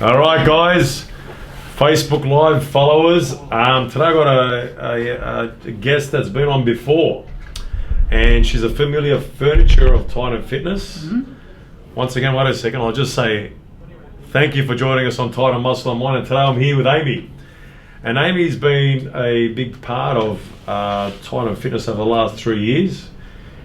All right, guys, Facebook Live followers. Today I got a guest that's been on before, and she's a familiar furniture of Titan Fitness. Mm-hmm. Once again, wait a second, I'll just say thank you for joining us on Titan Muscle and Mind, and today I'm here with Amy. And Amy's been a big part of Titan Fitness over the last 3 years.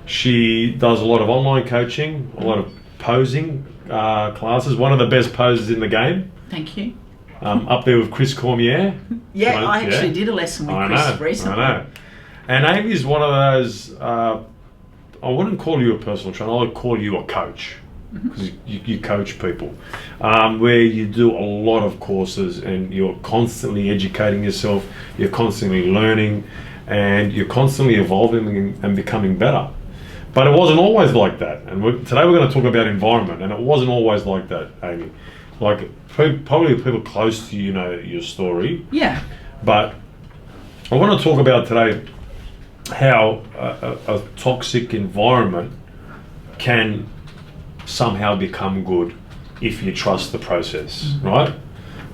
She does a lot of online coaching, a lot of posing classes, one of the best posers in the game. Thank you. Up there with Chris Cormier. Yeah, I actually did a lesson with Chris recently. I know. And Amy's one of those, I wouldn't call you a personal trainer, I would call you a coach. Because you coach people, where you do a lot of courses and you're constantly educating yourself, you're constantly learning, and you're constantly evolving and becoming better. But it wasn't always like that. And today we're going to talk about environment, and it wasn't always like that, Amy. Like, probably people close to you know your story. Yeah. But I want to talk about today how a toxic environment can somehow become good if you trust the process, right?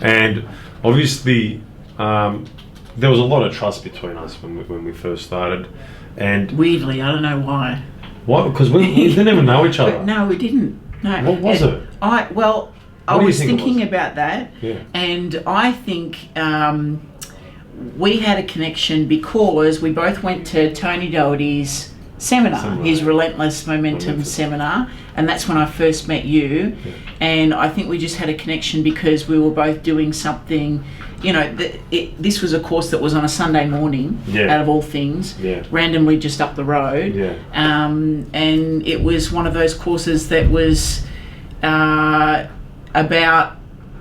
And obviously there was a lot of trust between us when we first started, and weirdly, I don't know why. What? Because we didn't even know each other. No, we didn't. No. What was it? I was thinking about that, yeah. And I think we had a connection because we both went to Tony Doherty's seminar, his Relentless Momentum seminar, and that's when I first met you. Yeah. And I think we just had a connection because we were both doing something, you know, this was a course that was on a Sunday morning, out of all things, randomly just up the road, and it was one of those courses that was about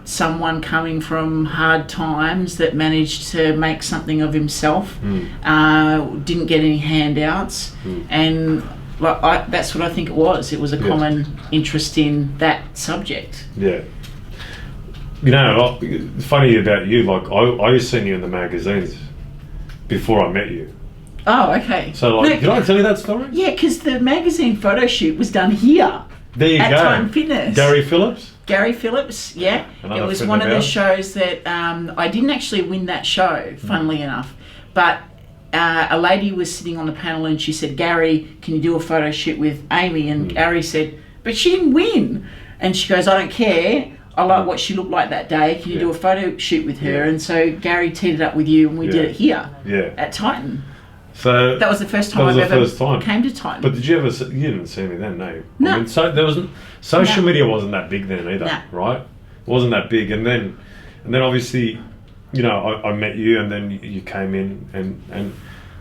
someone coming from hard times that managed to make something of himself, didn't get any handouts, and that's what I think it was. It was a common interest in that subject. Yeah. You know, funny about you, like I used to see you in the magazines before I met you. Oh, okay. So, like, did I tell you that story? Yeah, because the magazine photo shoot was done here. There you at go. Titan Fitness. Gary Phillips, yeah. It was one of the shows that I didn't actually win that show, funnily enough, but a lady was sitting on the panel and she said, "Gary, can you do a photo shoot with Amy?" And Gary said, "But she didn't win." And she goes, "I don't care. I like what she looked like that day. Can you do a photo shoot with her?" And so Gary teed it up with you, and we did it here at Titan. So that was the first time I ever came to Titan. But did you ever? You didn't see me then, no. No. I mean, so there wasn't social media wasn't that big then either, right? It wasn't that big, and then obviously, you know, I met you, and then you came in, and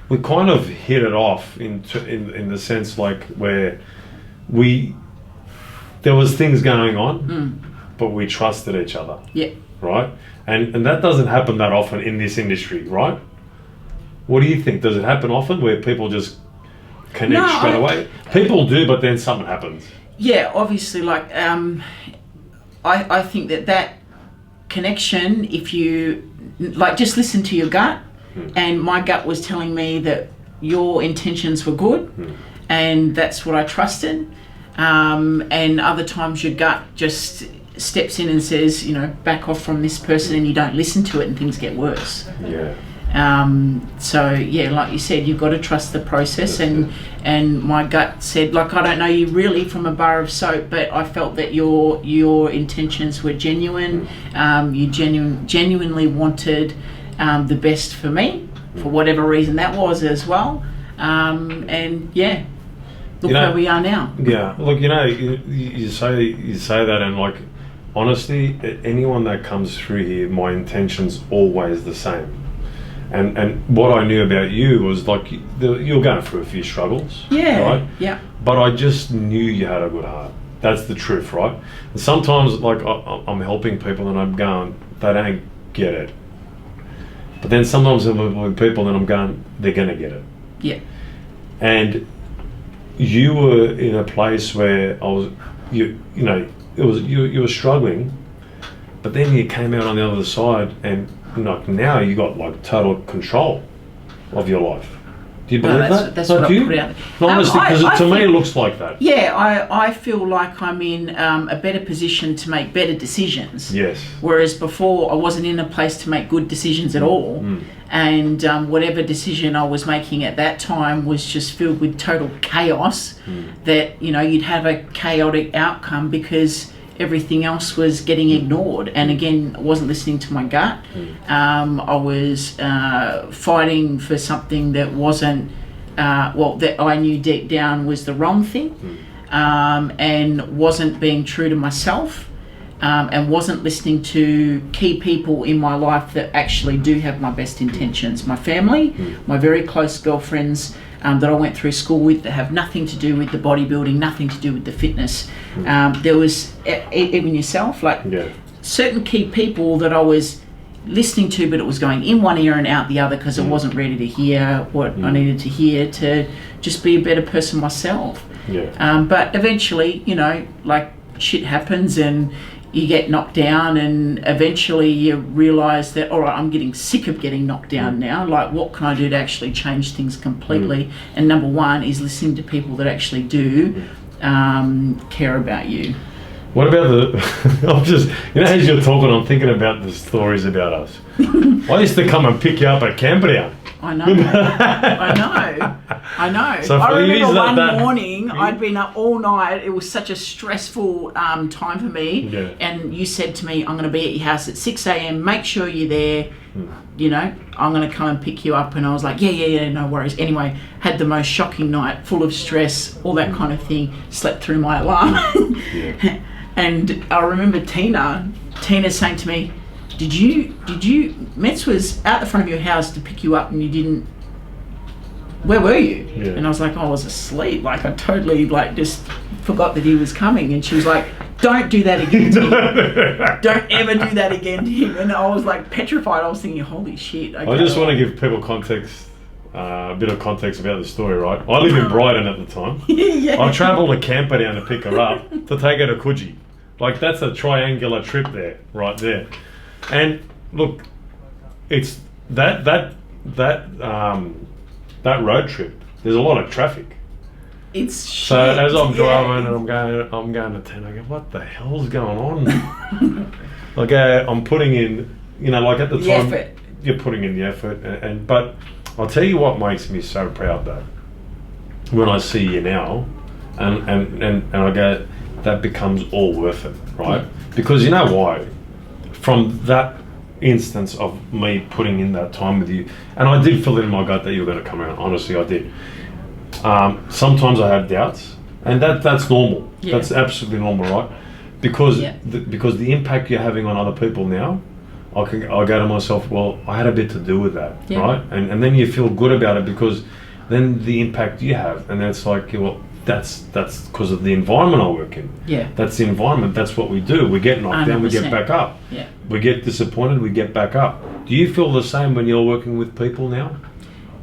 we kind of hit it off in the sense like where there was things going on, but we trusted each other. Yeah. Right, and that doesn't happen that often in this industry, right? What do you think? Does it happen often where people just connect straight away? People do, but then something happens. Yeah, obviously, like, I think that connection, if you, like, just listen to your gut, and my gut was telling me that your intentions were good, and that's what I trusted, and other times your gut just steps in and says, you know, back off from this person, and you don't listen to it and things get worse. Yeah. So yeah, like you said, you've got to trust the process, and my gut said, like, I don't know you really from a bar of soap, but I felt that your intentions were genuine. You genuinely wanted the best for me, for whatever reason that was as well. And yeah, look where we are now. Yeah, look, you know, you say that, and like, honestly, anyone that comes through here, my intention's always the same. And what I knew about you was, like, you're going through a few struggles, right? Yeah. But I just knew you had a good heart. That's the truth, right? And sometimes, like, I'm helping people and I'm going, they don't get it. But then sometimes I'm with people and I'm going, they're going to get it. Yeah. And you were in a place where you were struggling, but then you came out on the other side, and like now you got like total control of your life. Do you believe that? That's what I put out. No, honestly, because to me it looks like that. Yeah, I feel like I'm in a better position to make better decisions. Yes. Whereas before I wasn't in a place to make good decisions at all. And whatever decision I was making at that time was just filled with total chaos, that, you know, you'd have a chaotic outcome because everything else was getting ignored. And again, I wasn't listening to my gut. I was fighting for something that wasn't, that I knew deep down was the wrong thing, and wasn't being true to myself, and wasn't listening to key people in my life that actually do have my best intentions. My family, my very close girlfriends, that I went through school with, that have nothing to do with the bodybuilding, nothing to do with the fitness. There was, even yourself, like certain key people that I was listening to, but it was going in one ear and out the other because I wasn't ready to hear what I needed to hear to just be a better person myself. But eventually, you know, like shit happens and you get knocked down, and eventually you realise that, all right, I'm getting sick of getting knocked down now. Like, what can I do to actually change things completely? And number one is listening to people that actually do care about you. What about I'm just, you know, as you're talking, I'm thinking about the stories about us. I used to come and pick you up at Camperdown. I know. I know. So I remember one morning, I'd been up all night. It was such a stressful time for me. And you said to me, I'm going to be at your house at 6 a.m. Make sure you're there. You know, I'm going to come and pick you up. And I was like, yeah, no worries. Anyway, had the most shocking night, full of stress, all that kind of thing. Slept through my alarm. And I remember Tina saying to me, Did you, Metz was out the front of your house to pick you up and you didn't, where were you? And I was like, I was asleep. Like, I totally, like, just forgot that he was coming. And she was like, don't do that again to him. Don't ever do that again to him. And I was like petrified. I was thinking, holy shit. Okay, I just want to give people context, a bit of context about the story, right? I live in Brighton at the time. I travelled to Camperdown to pick her up to take her to Coogee. Like, that's a triangular trip there, right there. And look, it's that road trip. There's a lot of traffic. It's so as I'm driving and I'm going to 10, I go, what the hell's going on? Like, I'm putting in, you know, like at the time, effort. You're putting in the effort, but I'll tell you what makes me so proud though, when I see you now, and I go, that becomes all worth it, right? Because you know why? From that instance of me putting in that time with you, and I did feel it in my gut that you were going to come around. Honestly, I did. Sometimes I had doubts, and that's normal. That's absolutely normal, right? Because because the impact you're having on other people now, I go to myself, well, I had a bit to do with that, right? And then you feel good about it because then the impact you have, and that's like, well, that's because of the environment I work in. That's the environment. That's what we do. We get knocked down, we get back up. We get disappointed, we get back up. Do you feel the same when you're working with people now?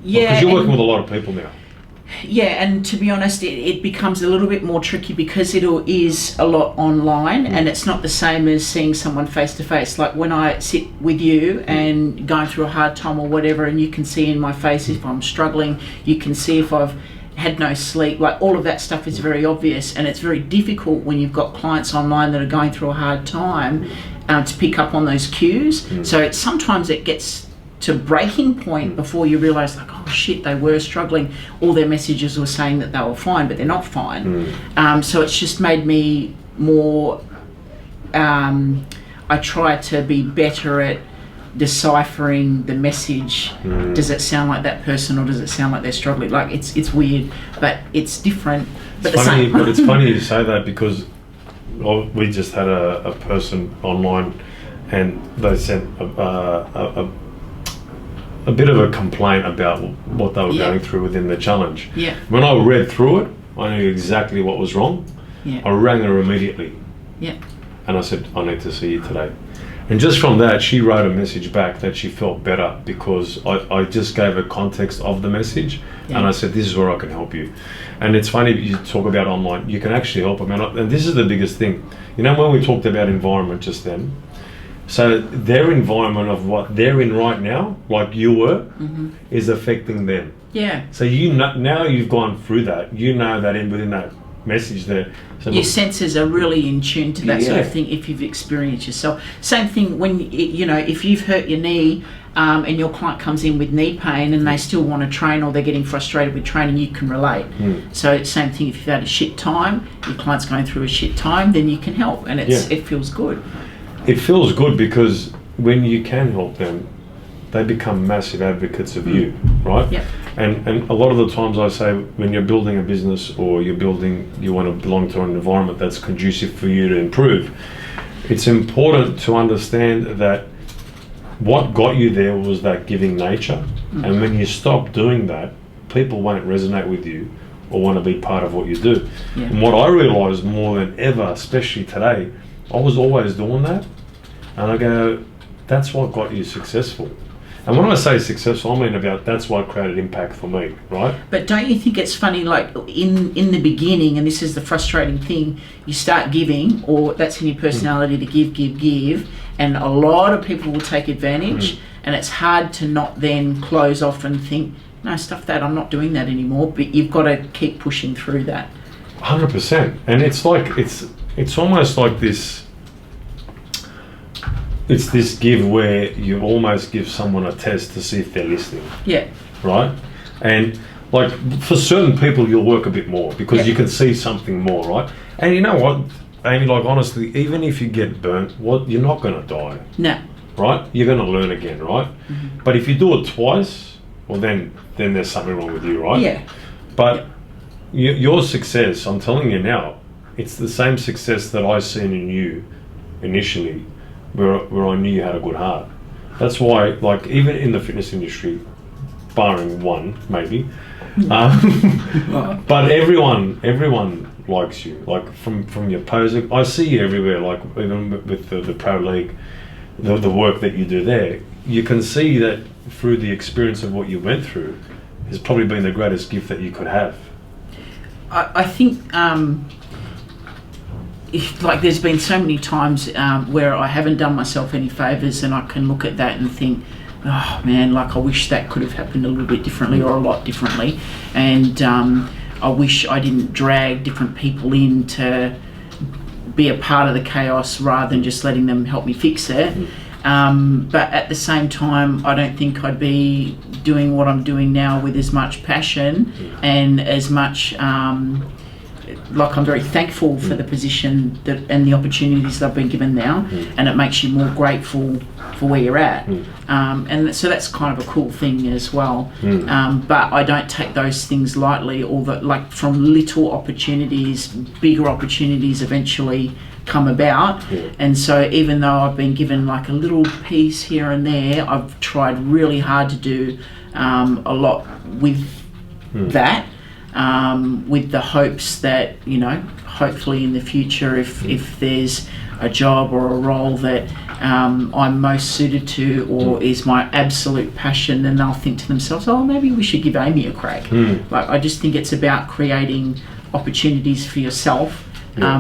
Because you're working with a lot of people now. And to be honest, it becomes a little bit more tricky because it is a lot online, and it's not the same as seeing someone face to face. Like when I sit with you and going through a hard time or whatever, and you can see in my face if I'm struggling, you can see if I've had no sleep, like all of that stuff is very obvious, and it's very difficult when you've got clients online that are going through a hard time to pick up on those cues. So sometimes it gets to breaking point before you realise, like, oh shit, they were struggling. All their messages were saying that they were fine, but they're not fine. So it's just made me more, I try to be better at deciphering the message. Does it sound like that person, or does it sound like they're struggling? Like, it's weird, but it's different. But it's funny, but it's funny you say that, because we just had a person online, and they sent a bit of a complaint about what they were going through within the challenge. When I read through it, I knew exactly what was wrong. I rang her immediately. And I said, I need to see you today. And just from that, she wrote a message back that she felt better because I just gave her context of the message, and I said, this is where I can help you. And it's funny, you talk about online, you can actually help them. And this is the biggest thing. You know, when we talked about environment just then, So their environment of what they're in right now, like you were, is affecting them. Yeah. So now you've gone through that. You know that within that message there. So your senses are really in tune to that sort of Yeah. thing if you've experienced yourself. Same thing when, if you've hurt your knee and your client comes in with knee pain and they still want to train or they're getting frustrated with training, you can relate. So same thing, if you've had a shit time, your client's going through a shit time, then you can help, and it feels good. It feels good because when you can help them, they become massive advocates of you, right? Yep. And a lot of the times I say, when you're building a business or you want to belong to an environment that's conducive for you to improve, it's important to understand that what got you there was that giving nature. And when you stop doing that, people won't resonate with you or want to be part of what you do. Yeah. And what I realised more than ever, especially today, I was always doing that. And I go, that's what got you successful. And when I say successful, I mean about that's what created impact for me, right? But don't you think it's funny, like in the beginning, and this is the frustrating thing, you start giving, or that's in your personality to give, and a lot of people will take advantage, and it's hard to not then close off and think, no, stuff that, I'm not doing that anymore, but you've got to keep pushing through that. 100%. And it's like, it's almost like this, it's this give where you almost give someone a test to see if they're listening. Yeah. Right? And like for certain people you'll work a bit more because you can see something more, right? And you know what, Amy, like honestly, even if you get burnt, you're not going to die. No. Right? You're going to learn again, right? But if you do it twice, well then there's something wrong with you, right? Yeah. But your success, I'm telling you now, it's the same success that I seen in you initially, where I knew you had a good heart. That's why, like, even in the fitness industry, barring one maybe, but everyone likes you. Like from your posing, I see you everywhere. Like even with the Pro League, the work that you do there, you can see that through the experience of what you went through, has probably been the greatest gift that you could have. I think. Like there's been so many times where I haven't done myself any favours, and I can look at that and think, oh man, like I wish that could have happened a little bit differently or a lot differently, and I wish I didn't drag different people in to be a part of the chaos rather than just letting them help me fix it. But at the same time, I don't think I'd be doing what I'm doing now with as much passion and as much like I'm very thankful for the position and the opportunities that I've been given now, and it makes you more grateful for where you're at, and so that's kind of a cool thing as well. But I don't take those things lightly, or that like from little opportunities, bigger opportunities eventually come about, and so even though I've been given like a little piece here and there, I've tried really hard to do a lot with that. With the hopes that, hopefully in the future, if there's a job or a role that I'm most suited to or is my absolute passion, then they'll think to themselves, oh, maybe we should give Amy a crack. Like, I just think it's about creating opportunities for yourself. The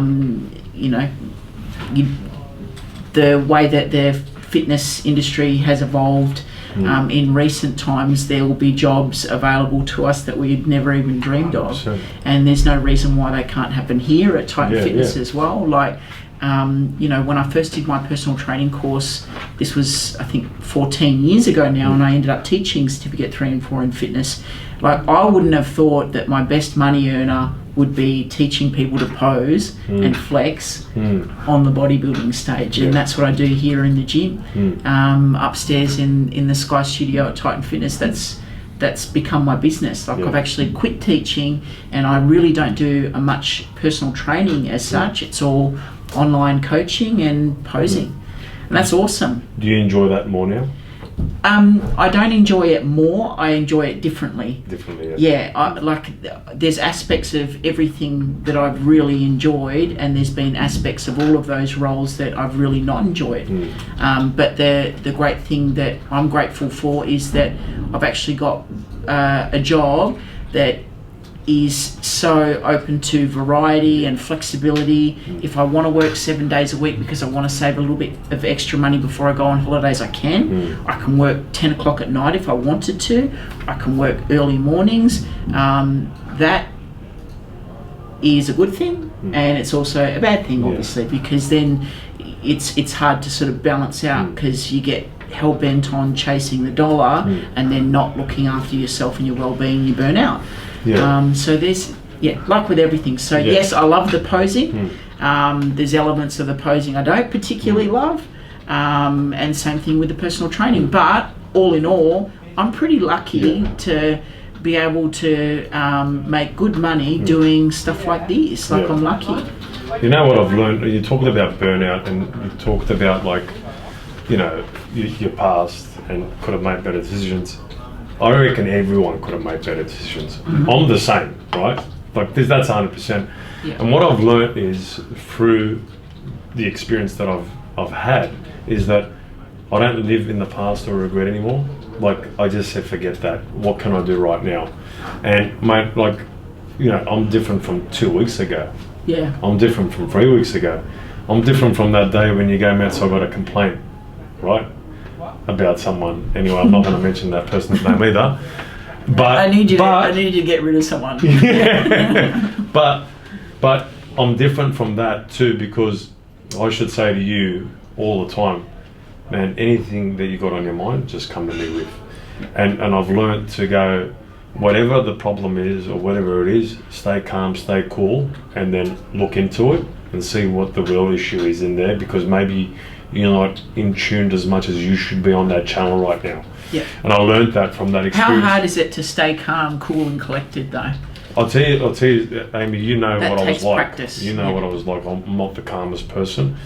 way that the fitness industry has evolved, in recent times, there will be jobs available to us that we'd never even dreamed of, 100%. and there's no reason why they can't happen here at Titan Fitness as well. Like, when I first did my personal training course, this was I think 14 years ago now, and I ended up teaching Certificate 3 and 4 in fitness. Like, I wouldn't have thought that my best money earner would be teaching people to pose and flex on the bodybuilding stage, and that's what I do here in the gym, upstairs in the Sky Studio at Titan Fitness. That's become my business. Like, I've actually quit teaching, and I really don't do much personal training as such. It's all online coaching and posing, and that's awesome. Do you enjoy that more now? I don't enjoy it more. I enjoy it differently. There's aspects of everything that I've really enjoyed, and there's been aspects of all of those roles that I've really not enjoyed. But the great thing that I'm grateful for is that I've actually got a job that is so open to variety and flexibility. If I want to work 7 days a week because I want to save a little bit of extra money before I go on holidays, I can. I can work 10 o'clock at night if I wanted to. I can work early mornings. That is a good thing, and it's also a bad thing, obviously, because then it's hard to sort of balance out, because you get hell-bent on chasing the dollar and then not looking after yourself and your well-being, you burn out. So there's, like with everything. So yes, I love the posing. There's elements of the posing I don't particularly love, and same thing with the personal training. But all in all, I'm pretty lucky to be able to make good money doing stuff like this. Like, I'm lucky. You know what I've learned? You talked about burnout, and you talked about, like, you know, your past and could have made better decisions. I reckon everyone could have made better decisions. I'm the same, right? Like, that's 100%. And what I've learned is, through the experience that I've had, is that I don't live in the past or regret anymore. Like, I just said, forget that. What can I do right now? And mate, like, you know, I'm different from 2 weeks ago. I'm different from 3 weeks ago. I'm different from that day when you go, Matt, so I got a complaint, right? About someone. Anyway, I'm not going to mention that person's name either. But I need you to get rid of someone. But I'm different from that too, because I should say to you all the time, man, anything that you got on your mind, just come to me with. And I've learned to go, whatever the problem is or whatever it is, stay calm, stay cool, and then look into it and see what the real issue is in there, because maybe you're not in tune as much as you should be on that channel right now. And I learned that from that experience. How hard is it to stay calm, cool and collected though? I'll tell you, Amy, you know that what I was like. Practice. You know what I was like. I'm not the calmest person.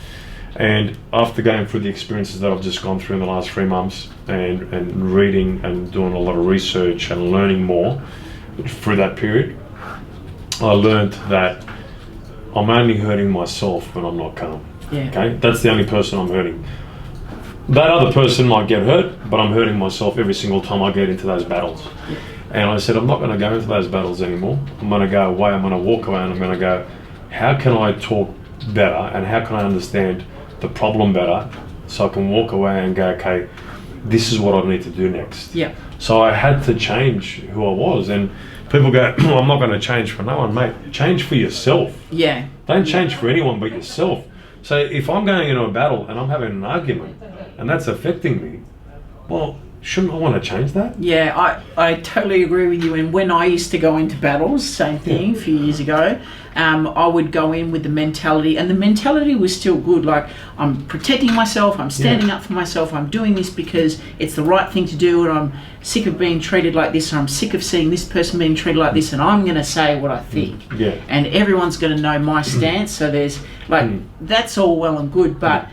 And after going through the experiences that I've just gone through in the last 3 months, and reading and doing a lot of research and learning more through that period, I learned that I'm only hurting myself when I'm not calm. Okay? That's the only person I'm hurting. That other person might get hurt, but I'm hurting myself every single time I get into those battles. And I said, I'm not going to go into those battles anymore. I'm going to go away, I'm going to walk away, and I'm going to go, how can I talk better, and how can I understand the problem better, so I can walk away and go, okay, this is what I need to do next. So I had to change who I was. And people go, I'm not going to change for no one, mate. Change for yourself. Don't change for anyone but yourself. So if I'm going into a battle and I'm having an argument and that's affecting me, well, shouldn't I want to change that? I totally agree with you. And when I used to go into battles, same thing, a few years ago, I would go in with the mentality, and the mentality was still good. Like, I'm protecting myself, I'm standing up for myself, I'm doing this because it's the right thing to do, and I'm sick of being treated like this, or I'm sick of seeing this person being treated like this, and I'm going to say what I think. And everyone's going to know my stance. So there's, like, that's all well and good, but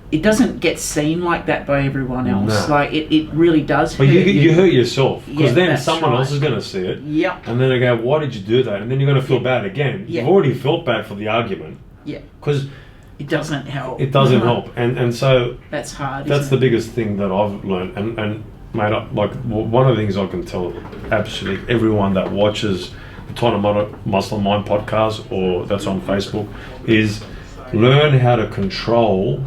it doesn't get seen like that by everyone else. Like, it really does hurt. But you hurt yourself, because then someone else is going to see it. And then they go, why did you do that? And then you're going to feel bad again. You've already felt bad for the argument. Because it doesn't help. It doesn't help. And so that's hard. That's the biggest thing that I've learned. And mate, like, one of the things I can tell absolutely everyone that watches the Untitled Muscle Mind podcast, or that's on Facebook, is learn how to control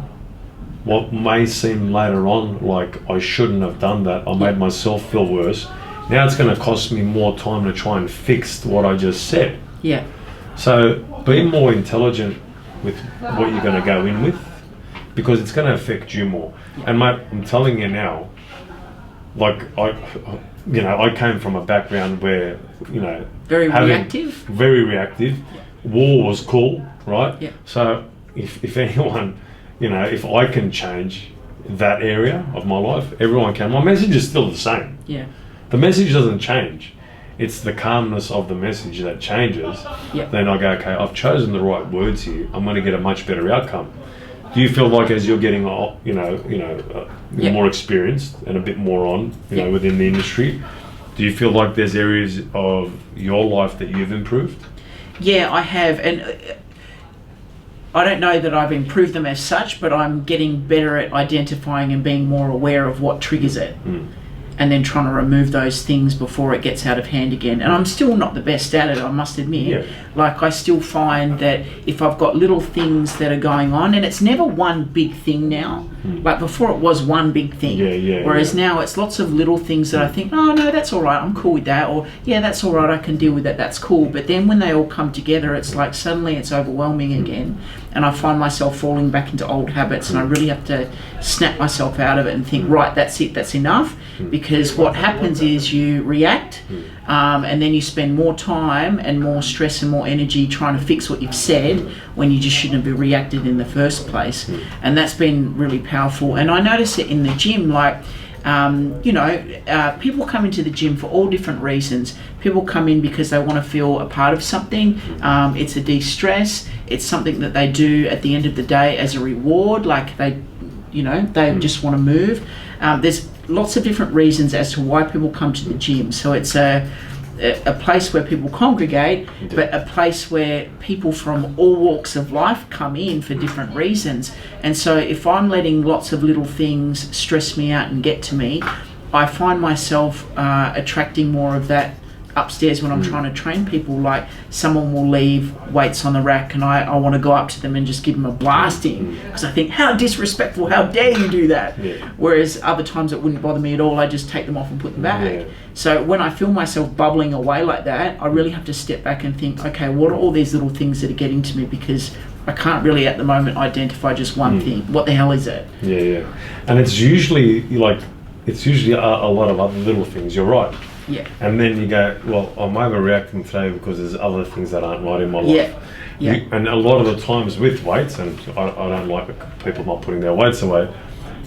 what may seem later on like I shouldn't have done that. I made myself feel worse. Now it's going to cost me more time to try and fix what I just said. So be more intelligent with what you're going to go in with, because it's going to affect you more. And mate, I'm telling you now, like, I came from a background where, very reactive. War was cool, right? So if anyone, if I can change that area of my life, everyone can. My message is still the same. The message doesn't change. It's the calmness of the message that changes. Then I go, okay, I've chosen the right words here. I'm going to get a much better outcome. Do you feel like as you're getting, more experienced and a bit more on, within the industry, do you feel like there's areas of your life that you've improved? I have, and I don't know that I've improved them as such, but I'm getting better at identifying and being more aware of what triggers it. and then trying to remove those things before it gets out of hand again. And I'm still not the best at it, I must admit. Yeah. Like, I still find that if I've got little things that are going on, and it's never one big thing now. Like, before it was one big thing. Whereas now it's lots of little things that I think, oh no, that's all right, I'm cool with that, or yeah, that's all right, I can deal with that, that's cool. But then when they all come together, it's like suddenly it's overwhelming again, and I find myself falling back into old habits, and I really have to snap myself out of it and think, right, that's it, that's enough. Because what happens is you react, and then you spend more time and more stress and more energy trying to fix what you've said when you just shouldn't have reacted in the first place. And that's been really powerful. And I notice it in the gym, like, people come into the gym for all different reasons. People come in because they want to feel a part of something. It's a de-stress. It's something that they do at the end of the day as a reward, like they just want to move. There's lots of different reasons as to why people come to the gym. So it's a place where people congregate, but a place where people from all walks of life come in for different reasons. And so if I'm letting lots of little things stress me out and get to me, I find myself attracting more of that upstairs when I'm trying to train people. Like, someone will leave weights on the rack and I want to go up to them and just give them a blasting, because I think, how disrespectful, how dare you do that. Whereas other times it wouldn't bother me at all, I just take them off and put them back. So when I feel myself bubbling away like that, I really have to step back and think, okay, what are all these little things that are getting to me, because I can't really at the moment identify just one thing. What the hell is it? And it's usually a lot of other little things, you're right. And then you go, well, I'm overreacting today because there's other things that aren't right in my life. And a lot of the times with weights, and I don't like people not putting their weights away,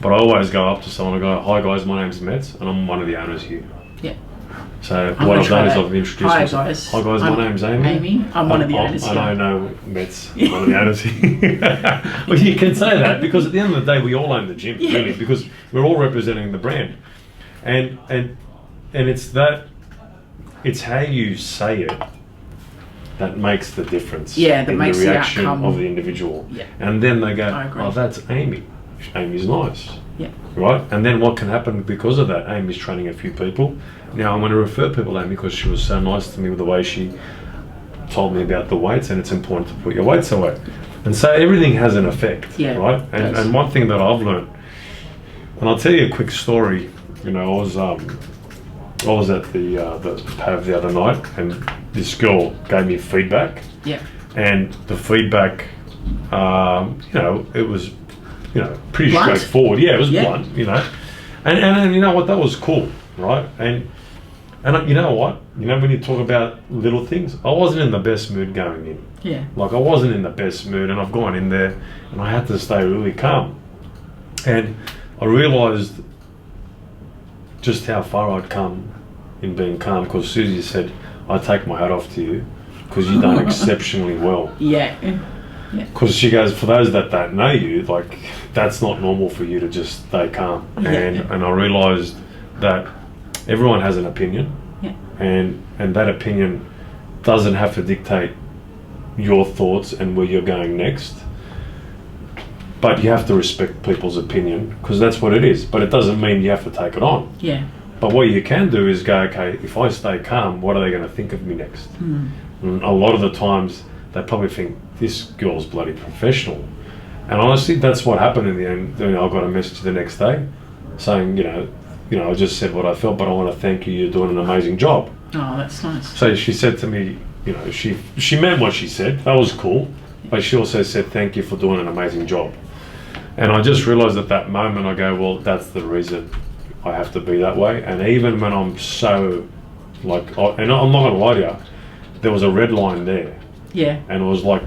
but I always go up to someone and go, hi guys, my name's Metz and I'm one of the owners here. So what I've done is I've introduced myself. Hi guys, my name's Amy. I'm one of the owners here. And I know Metz, one of the owners here. Well, you can say that because at the end of the day, we all own the gym, really, because we're all representing the brand. And it's how you say it that makes the difference in makes the reaction the outcome of the individual. And then they go, oh, that's Amy. Amy's nice. Right? And then what can happen because of that? Amy's training a few people. Now I'm going to refer people to Amy because she was so nice to me with the way she told me about the weights, and it's important to put your weights away. And so everything has an effect, right? And one thing that I've learned, and I'll tell you a quick story. I was at the PAV the other night, and this girl gave me feedback. And the feedback, it was, pretty blunt. straightforward. It was blunt, And you know what? That was cool, right? And you know what? When you talk about little things, I wasn't in the best mood going in. Like, I wasn't in the best mood, and I've gone in there, and I had to stay really calm. And I realised just how far I'd come in being calm, because Susie said, I take my hat off to you because you've done exceptionally well. Because she goes, for those that don't know you, like, that's not normal for you to just stay calm. And I realised that everyone has an opinion, and that opinion doesn't have to dictate your thoughts and where you're going next. But you have to respect people's opinion, because that's what it is. But it doesn't mean you have to take it on. But what you can do is go, okay, if I stay calm, what are they going to think of me next? And a lot of the times, they probably think, this girl's bloody professional. And honestly, that's what happened in the end. I got a message the next day saying, I just said what I felt, but I want to thank you, you're doing an amazing job. Oh, that's nice. So she said to me, she meant what she said. That was cool. But she also said, thank you for doing an amazing job. And I just realised at that moment, I go, well, that's the reason I have to be that way. And even when I'm so, and I'm not going to lie to you, there was a red line there. And it was like,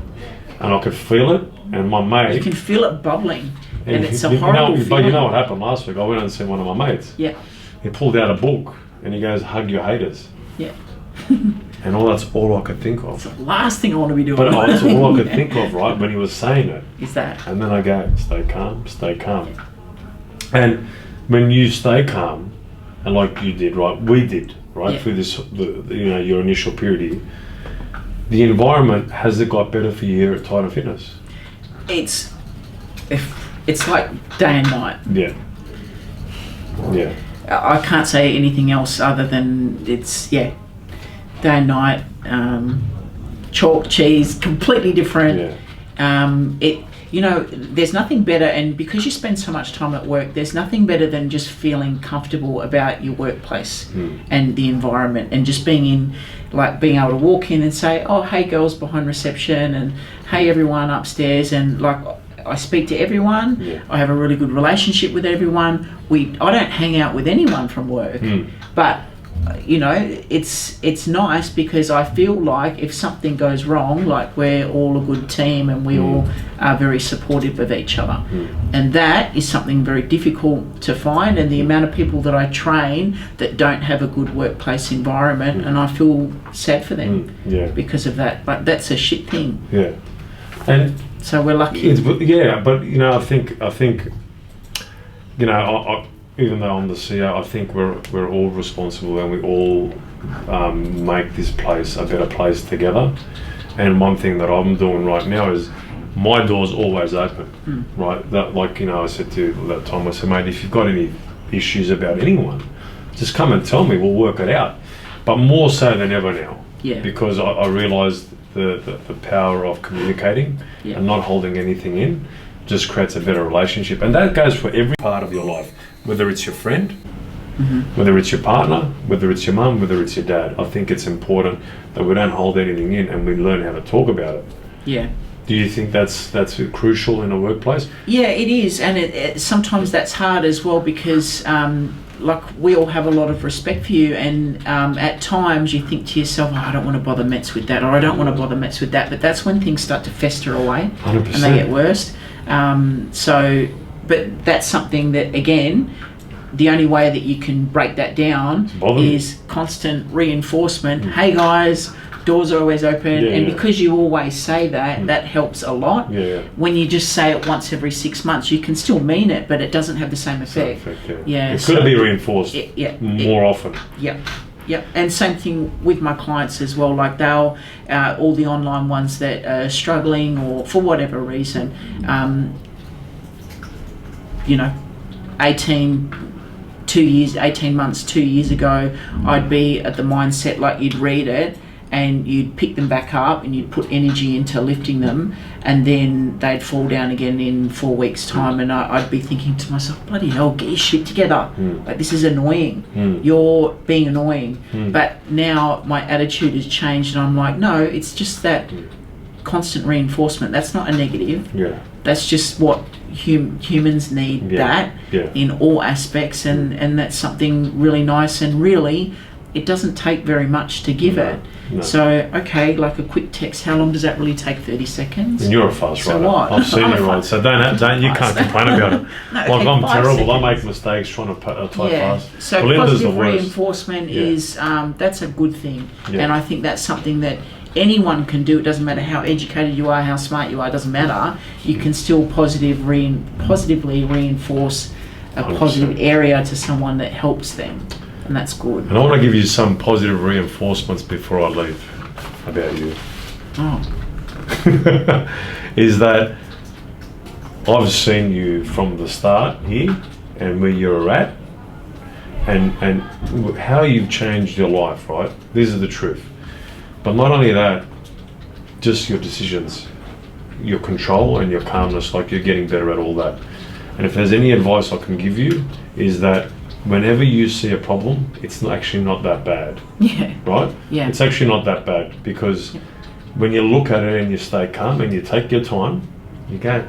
and I could feel it, and my mate... You can feel it bubbling, and it's a horrible feeling. But you know what happened last week? I went and seen one of my mates. He pulled out a book, and he goes, hug your haters. And that's all I could think of. It's the last thing I want to be doing. But that's all I could think of, right, when he was saying it. Is that? And then I go, stay calm, stay calm. And when you stay calm, and like you did, right, we did, right, through this, your initial period here, the environment, has it got better for you here at Titan Fitness? It's like day and night. I can't say anything else other than it's day and night, chalk, cheese, completely different. There's nothing better, and because you spend so much time at work, there's nothing better than just feeling comfortable about your workplace and the environment, and just being able to walk in and say, oh, hey girls behind reception, and hey everyone upstairs, and I speak to everyone. I have a really good relationship with everyone. I don't hang out with anyone from work, but it's nice because I feel like if something goes wrong, we're all a good team and we all are very supportive of each other. And that is something very difficult to find, and the amount of people that I train that don't have a good workplace environment, and I feel sad for them because of that. That's a shit thing. And so we're lucky. I think even though I'm the CEO, I think we're all responsible, and we all make this place a better place together. And one thing that I'm doing right now is my door's always open, right? That I said to you that time, I said, mate, if you've got any issues about anyone, just come and tell me, we'll work it out. But more so than ever now, because I realised the power of communicating and not holding anything in just creates a better relationship. And that goes for every part of your life, whether it's your friend, whether it's your partner, whether it's your mum, whether it's your dad. I think it's important that we don't hold anything in and we learn how to talk about it. Do you think that's crucial in a workplace? Yeah, it is, and it sometimes that's hard as well, because we all have a lot of respect for you, and at times you think to yourself, I don't want to bother Mets with that, or I don't want to bother Mets with that, but that's when things start to fester away 100%. And they get worse. But that's something that, again, the only way that you can break that down is constant reinforcement. Hey guys, doors are always open, and because you always say that, that helps a lot. When you just say it once every 6 months, you can still mean it, but it doesn't have the same effect. It's got to be reinforced more often. And same thing with my clients as well. they'll all the online ones that are struggling, or for whatever reason, 18 months, 2 years ago, I'd be at the mindset you'd read it and you'd pick them back up and you'd put energy into lifting them, and then they'd fall down again in 4 weeks' time, and I'd be thinking to myself, bloody hell, get your shit together. This is annoying. You're being annoying. But now my attitude has changed, and I'm like, no, it's just that constant reinforcement. That's not a negative. That's just what humans need, in all aspects, and that's something really nice, and really it doesn't take very much to give it. So a quick text, how long does that really take? 30 seconds. And you're a fast writer. So what? I've seen you write, so you can't complain about it. I'm terrible. Seconds. I make mistakes trying to type fast. So positive reinforcement is that's a good thing, and I think that's something that anyone can do. It doesn't matter how educated you are, how smart you are, it doesn't matter. You can still positively reinforce a 100%. Positive area to someone that helps them, and that's good. And I want to give you some positive reinforcements before I leave about you. Is that I've seen you from the start here and where you're at, and how you've changed your life, right? This is the truth. But not only that, just your decisions, your control and your calmness, you're getting better at all that. And if there's any advice I can give you, is that whenever you see a problem, it's actually not that bad. Right? It's actually not that bad, because when you look at it and you stay calm and you take your time, you go,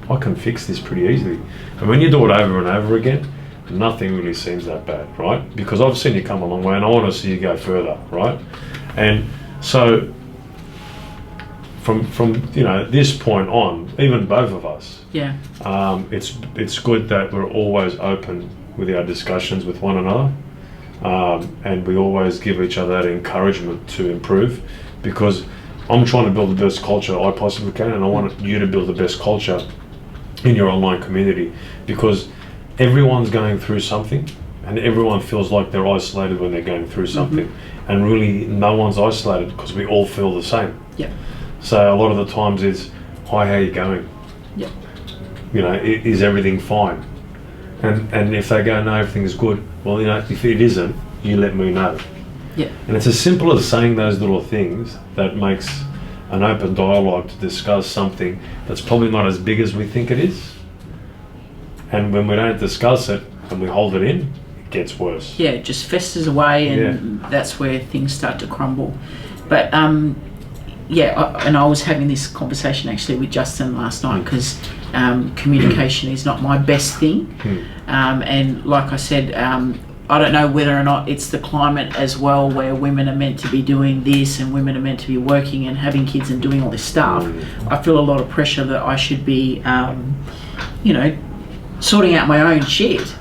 I can fix this pretty easily. And when you do it over and over again, nothing really seems that bad, right? Because I've seen you come a long way, and I want to see you go further, right? And so from this point on, even both of us, it's good that we're always open with our discussions with one another, and we always give each other that encouragement to improve, because I'm trying to build the best culture I possibly can, and I want you to build the best culture in your online community, because everyone's going through something, and everyone feels like they're isolated when they're going through something. And really, no one's isolated, because we all feel the same. So a lot of the times it's, hi, how are you going? Is everything fine? And if they go, no, everything's good, well, you know, if it isn't, you let me know. Yeah. And it's as simple as saying those little things that makes an open dialogue to discuss something that's probably not as big as we think it is. And when we don't discuss it and we hold it in, it gets worse. Yeah, it just festers away, and that's where things start to crumble. But and I was having this conversation actually with Justin last night, because communication is not my best thing. And like I said, I don't know whether or not it's the climate as well, where women are meant to be doing this and women are meant to be working and having kids and doing all this stuff. I feel a lot of pressure that I should be, sorting out my own shit.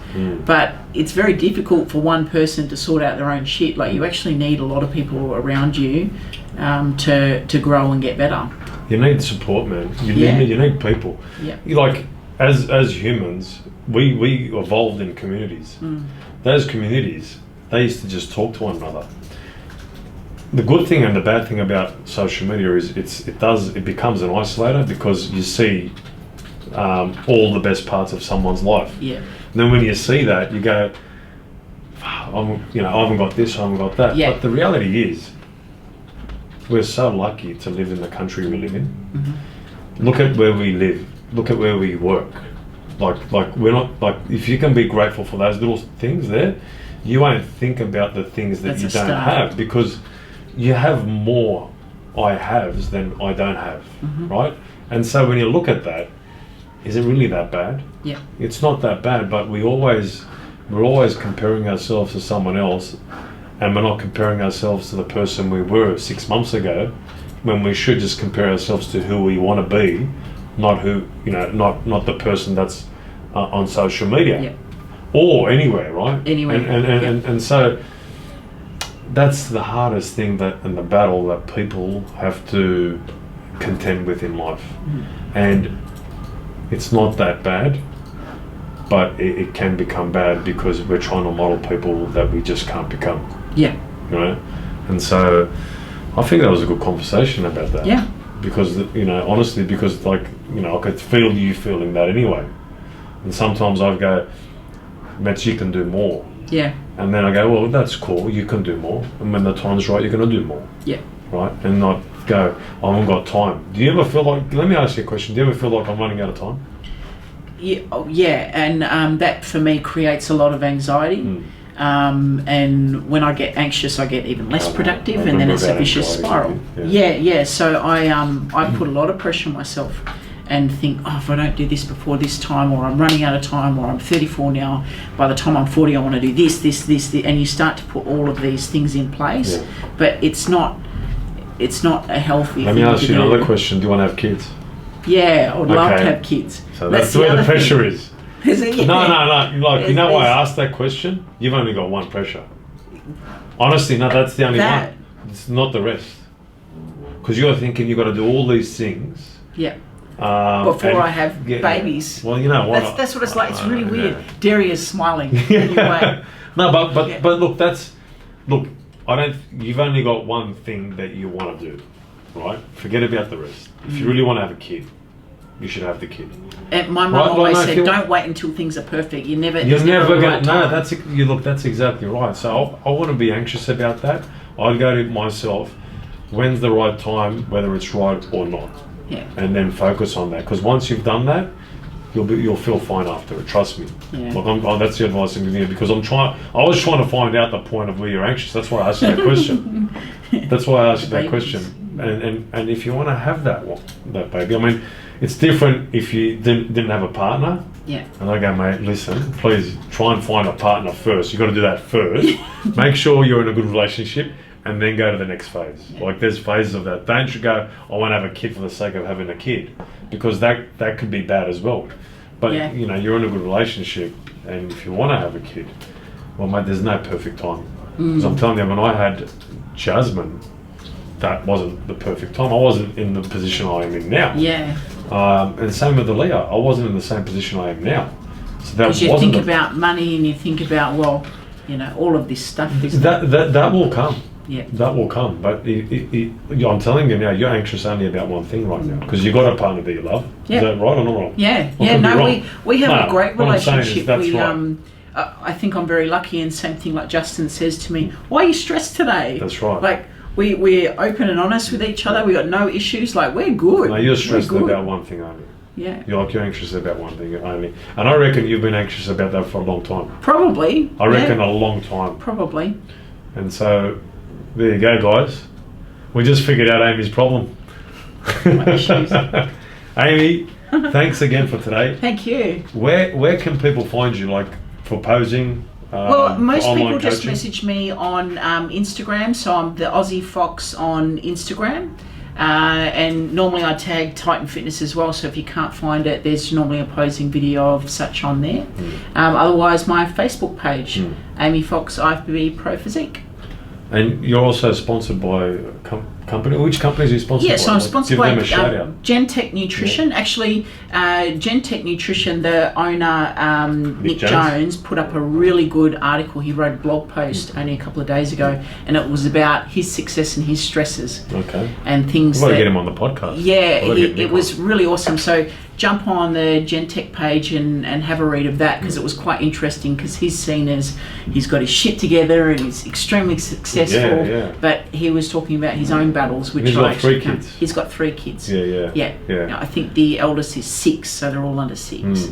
But it's very difficult for one person to sort out their own shit. Like, you actually need a lot of people around you to grow and get better. You need support, man. You need people. Yeah. Like, as humans, we evolved in communities. Those communities, they used to just talk to one another. The good thing and the bad thing about social media is it becomes an isolator, because you see all the best parts of someone's life. Yeah. And then when you see that, you go, I haven't got this, I haven't got that. Yeah. But the reality is, we're so lucky to live in the country we live in. Look at where we live. Look at where we work. Like we're not, like, if you can be grateful for those little things there, you won't think about the things that you don't have, because you have more I haves than I don't have, right? And so when you look at that, is it really that bad? Yeah. It's not that bad, but we're always comparing ourselves to someone else, and we're not comparing ourselves to the person we were 6 months ago, when we should just compare ourselves to who we want to be, not who, not the person that's on social media or anywhere, right? Anywhere. And so that's the hardest thing, and the battle that people have to contend with in life. And it's not that bad, but it can become bad, because we're trying to model people that we just can't become. Yeah. And so I think that was a good conversation about that. Yeah. Because, honestly, because, I could feel you feeling that anyway. And sometimes I go, Metz, you can do more. Yeah. And then I go, well, that's cool, you can do more. And when the time's right, you're going to do more. Yeah. Right? And not go, I haven't got time. Do you ever feel like, let me ask you a question, do you ever feel like I'm running out of time? Yeah, and that for me creates a lot of anxiety. And when I get anxious, I get even less productive, and then it's a vicious spiral. Yeah. So I put a lot of pressure on myself, and think, if I don't do this before this time, or I'm running out of time, or I'm 34 now, by the time I'm 40 I want to do this, and you start to put all of these things in place. But it's not a healthy thing. Let me ask you another question. Do you want to have kids? Yeah, I would love to have kids. So that's where the pressure is. Is it? Yeah. No. Like, you know why I asked that question? You've only got one pressure. Honestly, no, that's the only one. It's not the rest. Because you're thinking you've got to do all these things. Yeah. Before I have babies. Well, you know what? That's what it's like. It's really weird. Daria's smiling. Anyway. No, but look, you've only got one thing that you want to do, right? Forget about the rest. If you really want to have a kid, you should have the kid. And my mum always said, don't wait until things are perfect. You're never going. No, that's exactly right. So I want to be anxious about that. I'd go to myself, when's the right time, whether it's right or not. Yeah. And then focus on that, because once you've done that, you'll feel fine after it. Trust me. Yeah. Like that's the advice I'm giving you, because I was trying to find out the point of where you're anxious. That's why I asked you that question. That's why I asked you that question. And if you want to have that baby, I mean, it's different if you didn't have a partner. Yeah. And I go, mate, listen, please try and find a partner first. You got to do that first. Make sure you're in a good relationship, and then go to the next phase. Yeah. Like, there's phases of that. Don't you go, I want to have a kid for the sake of having a kid, because that could be bad as well. But you're in a good relationship, and if you want to have a kid, well, mate, there's no perfect time. Because I'm telling you, when I had Jasmine, that wasn't the perfect time. I wasn't in the position I am in now. Yeah. And same with Aaliyah. I wasn't in the same position I am now. So that because you think about money, and you think about, all of this stuff. That will come. Yeah. That will come, but I'm telling you now, you're anxious only about one thing right now because you've got a partner that you love. Yeah. Is that right or not wrong? Yeah, Or yeah. could be No, wrong. we have No, a great what I'm saying is relationship. that's We right. I think I'm very lucky, and same thing like Justin says to me, "Why are you stressed today?" That's right. Like we're open and honest with each other. We got no issues. Like we're good. No, you're stressed We're good. about one thing only. Yeah. You're anxious about one thing only, and I reckon you've been anxious about that for a long time. Probably. I reckon yeah, a long time. probably. And so, there you go, guys. We just figured out Amy's problem. My issues. Amy, thanks again for today. Thank you. Where can people find you, like for posing? Well, most for online people just coaching? message me on Instagram, so I'm the Aussie Fox on Instagram. And normally I tag Titan Fitness as well, so if you can't find it, there's normally a posing video of such on there. Otherwise, my Facebook page, Amy Fox, Ifbb Pro Physique. And you're also sponsored by a company. Which companies are you sponsored by? Yes, I'm sponsored Give by them a shout out. Gentech Nutrition. Actually, Gentech Nutrition, the owner, Nick Jones, put up a really good article. He wrote a blog post only a couple of days ago, and it was about his success and his stresses. Okay. And things We've got to that, get him on the podcast. yeah, it was really awesome. So jump on the Gentech page and have a read of that, because it was quite interesting, because he's seen as he's got his shit together and he's extremely successful. Yeah. But he was talking about his own battles, which He's I got actually 3 kids. He's got 3 kids. Yeah. Now, I think the eldest is 6, so they're all under 6.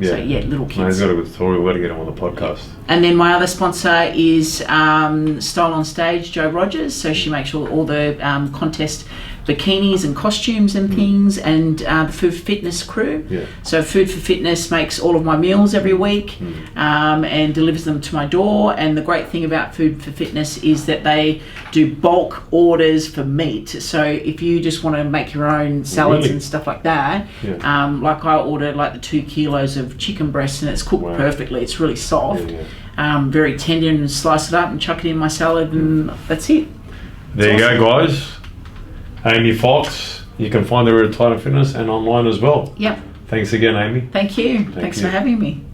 So yeah, little kids. No, he's got a good story. We've got to get him on the podcast. And then my other sponsor is Style on Stage, Jo Rogers. So she makes all the contest bikinis and costumes and things, and the Food for Fitness crew. Yeah. So Food for Fitness makes all of my meals every week and delivers them to my door. And the great thing about Food for Fitness is that they do bulk orders for meat. So if you just want to make your own salads and stuff like that, like I ordered like the 2 kilos of chicken breast, and it's cooked perfectly. It's really soft, very tender, and slice it up and chuck it in my salad, and that's it. There you go, guys. Amy Fox. You can find her at Titan Fitness and online as well. Yep. Thanks again, Amy. Thank you. Thanks for having me.